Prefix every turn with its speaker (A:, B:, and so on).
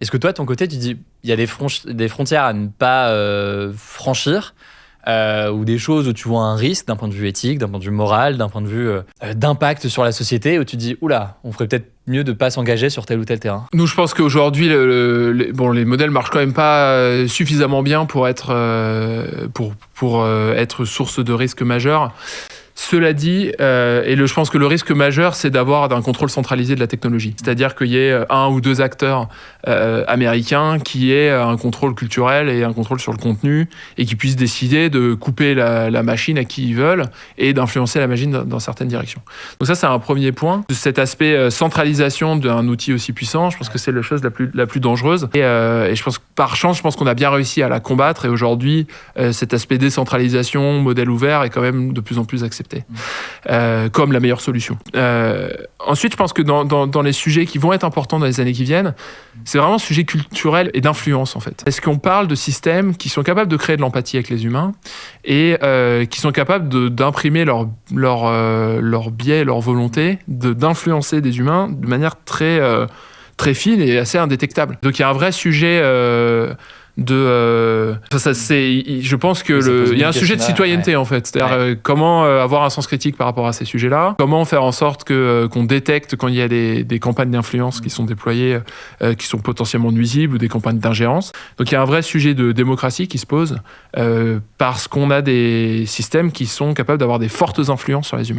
A: Est-ce que toi, de ton côté, tu dis il y a des frontières à ne pas franchir ou des choses où tu vois un risque d'un point de vue éthique, d'un point de vue moral, d'un point de vue d'impact sur la société, où tu dis oula, on ferait peut-être mieux de ne pas s'engager sur tel ou tel terrain?
B: Nous, je pense qu'aujourd'hui, les modèles marchent quand même pas suffisamment bien pour être source de risques majeurs. Cela dit, je pense que le risque majeur, c'est d'avoir un contrôle centralisé de la technologie. C'est-à-dire qu'il y ait un ou deux acteurs américains qui aient un contrôle culturel et un contrôle sur le contenu et qui puissent décider de couper la machine à qui ils veulent et d'influencer la machine dans certaines directions. Donc ça, c'est un premier point. Cet aspect centralisation d'un outil aussi puissant, je pense que c'est la chose la plus dangereuse. Et je pense que par chance, je pense qu'on a bien réussi à la combattre. Et aujourd'hui, cet aspect décentralisation, modèle ouvert est quand même de plus en plus accepté. Comme la meilleure solution. Ensuite, je pense que dans les sujets qui vont être importants dans les années qui viennent, c'est vraiment un sujet culturel et d'influence, en fait. Est-ce qu'on parle de systèmes qui sont capables de créer de l'empathie avec les humains et qui sont capables d'imprimer leur biais, leur volonté, d'influencer des humains de manière très fine et assez indétectable. Donc il y a un vrai sujet... je pense que il y a un sujet de citoyenneté, en fait. C'est-à-dire comment avoir un sens critique par rapport à ces sujets-là, comment faire en sorte qu'on détecte quand il y a des campagnes d'influence qui sont déployées, qui sont potentiellement nuisibles, ou des campagnes d'ingérence. Donc il y a un vrai sujet de démocratie qui se pose parce qu'on a des systèmes qui sont capables d'avoir des fortes influences sur les humains.